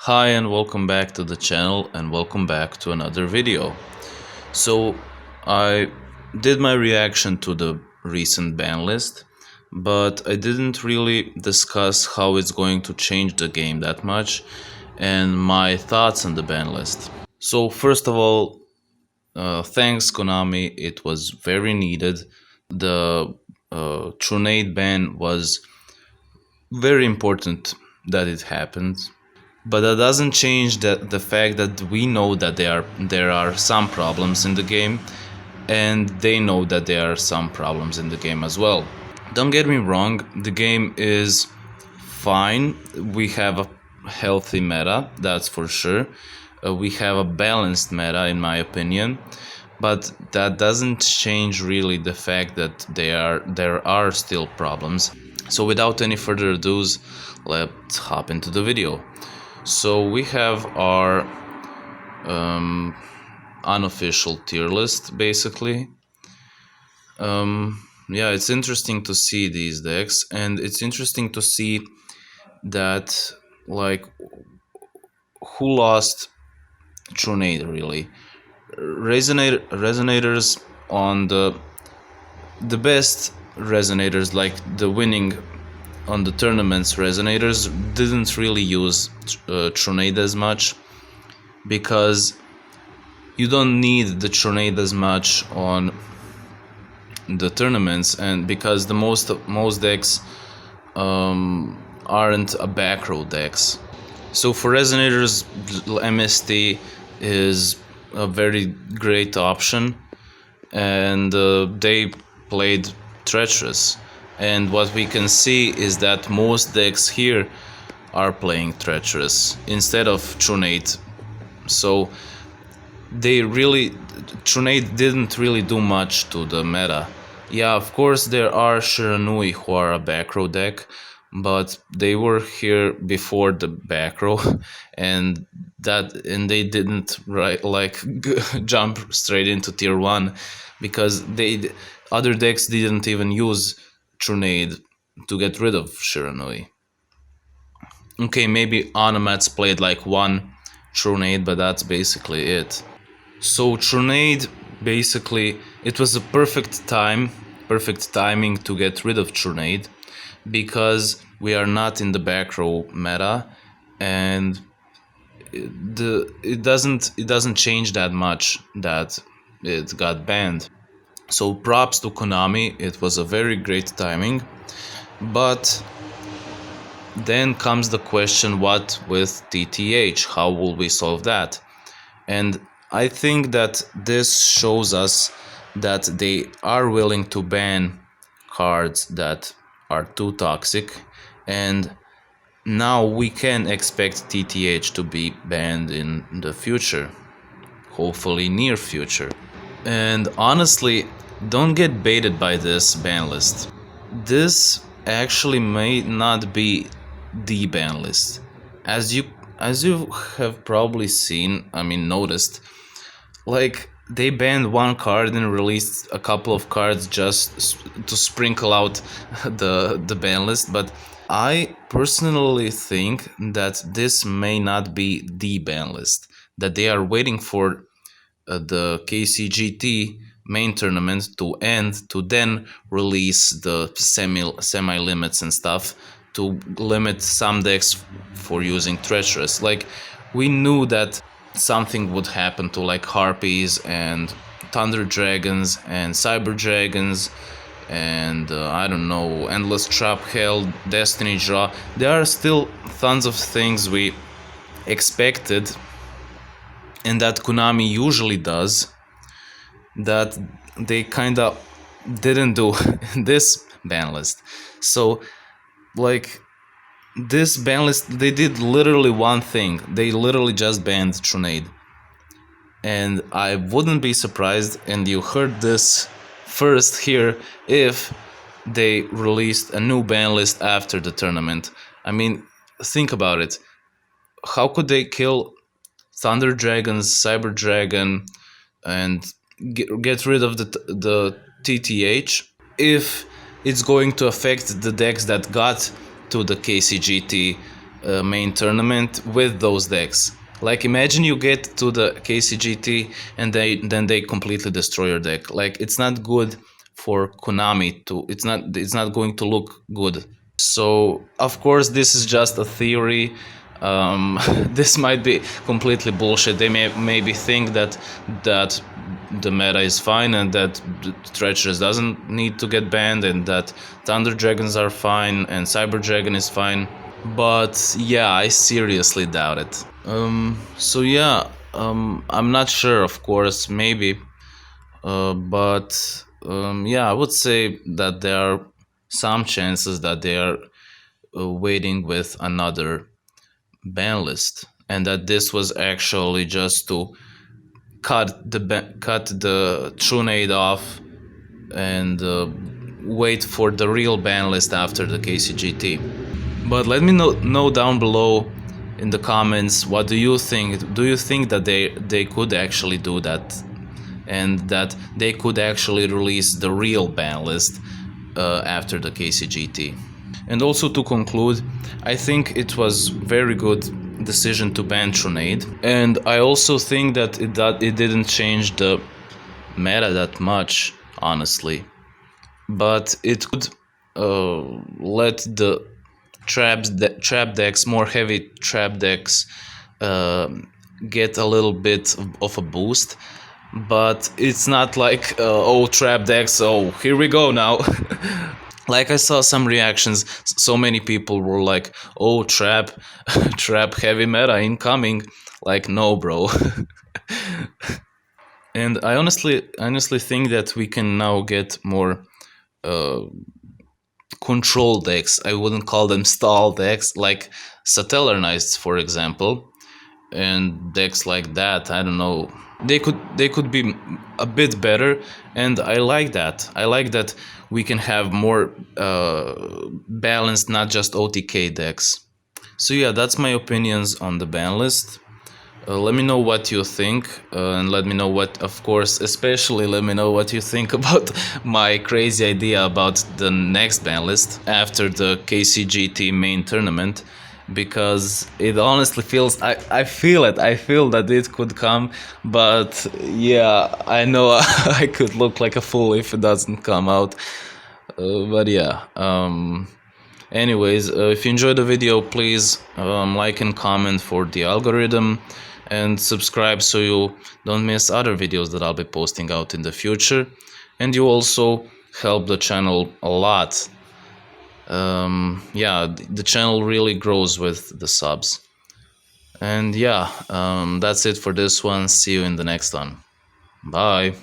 Hi and welcome back to the channel and welcome back to another video. So I did my reaction to the recent ban list, but I didn't really discuss how it's going to change the game that much and my thoughts on the ban list. So first of all, thanks Konami, it was very needed. The Trunade ban was very important that it happened. But that doesn't change the fact that we know that there are some problems in the game, and they know that there are some problems in the game as well. Don't get me wrong, the game is fine. We have a healthy meta, that's for sure. We have a balanced meta, in my opinion, but that doesn't change really the fact that there are still problems. So without any further ado, let's hop into the video. So we have our unofficial tier list, basically. Yeah, it's interesting to see these decks, and it's interesting to see that, like, who lost Trunade, really. Resonators on the best resonators, like the winning on the tournaments resonators, didn't really use Trunade as much, because you don't need the Trunade as much on the tournaments, and because the most decks aren't a back row decks. So for resonators, MST is a very great option, and they played Treacherous. And what we can see is that most decks here are playing Treacherous instead of Trunade. So Trunade didn't really do much to the meta. Yeah, of course there are Shiranui who are a back row deck, but they were here before the back row, and they didn't jump straight into tier 1, because other decks didn't even use Trunade to get rid of Shiranui. Okay, maybe Onomats played like one Trunade, but that's basically it. So Trunade, basically, it was a perfect timing to get rid of Trunade, because we are not in the back row meta, and it doesn't change that much that it got banned. So props to Konami, it was a very great timing. But then comes the question, what with TTH? How will we solve that? And I think that this shows us that they are willing to ban cards that are too toxic, and now we can expect TTH to be banned in the future, hopefully near future. And honestly, don't get baited by this ban list. This actually may not be the ban list. As you have probably seen, noticed, like, they banned one card and released a couple of cards just to sprinkle out the ban list, but I personally think that this may not be the ban list, that they are waiting for the KCGT main tournament to end to then release the semi limits and stuff, to limit some decks for using Treacherous. Like, we knew that something would happen to, like, Harpies and Thunder Dragons and Cyber Dragons and I don't know, Endless Trap Hell, Destiny Draw. There are still tons of things we expected and that Konami usually does, that they kinda didn't do in this ban list. So, like, this ban list, they did literally one thing. They literally just banned Trunade. And I wouldn't be surprised, and you heard this first here, if they released a new ban list after the tournament. I mean, think about it. How could they kill Thunder Dragons, Cyber Dragon, and get rid of the TTH if it's going to affect the decks that got to the KCGT main tournament with those decks. Like imagine you get to the KCGT and then they completely destroy your deck. Like it's not good for Konami to. It's not going to look good. So of course this is just a theory. This might be completely bullshit. They maybe think that the meta is fine and that Treacherous doesn't need to get banned and that Thunder Dragons are fine and Cyber Dragon is fine. But yeah, I seriously doubt it. So yeah, I'm not sure, of course, maybe, but yeah, I would say that there are some chances that they are waiting with another ban list, and that this was actually just to cut the Trunade off and wait for the real ban list after the KCGT. But let me know down below in the comments, what do you think? Do you think that they could actually do that, and that they could actually release the real ban list after the KCGT? And also to conclude, I think it was very good decision to ban Trunade, and I also think that it didn't change the meta that much, honestly, but it could let the trap decks, more heavy trap decks, uh, get a little bit of a boost. But it's not like oh, trap decks, oh, here we go now. Like I saw some reactions, so many people were like, oh, trap trap heavy meta incoming. Like, no, bro. And I honestly think that we can now get more uh, control decks. I wouldn't call them stall decks, like Satellar Knights, for example, and decks like that. I don't know. They could be a bit better, and I like that. I like that we can have more balanced, not just OTK decks. So yeah, that's my opinions on the ban list. Let me know what you think, and let me know what, of course, especially let me know what you think about my crazy idea about the next ban list after the KCGT main tournament, because it honestly feels, I feel it, I feel that it could come, but yeah, I know I could look like a fool if it doesn't come out, but yeah. Anyways, if you enjoyed the video, please like and comment for the algorithm, and subscribe so you don't miss other videos that I'll be posting out in the future. And you also help the channel a lot. Yeah, the channel really grows with the subs. And yeah, that's it for this one. See you in the next one. Bye.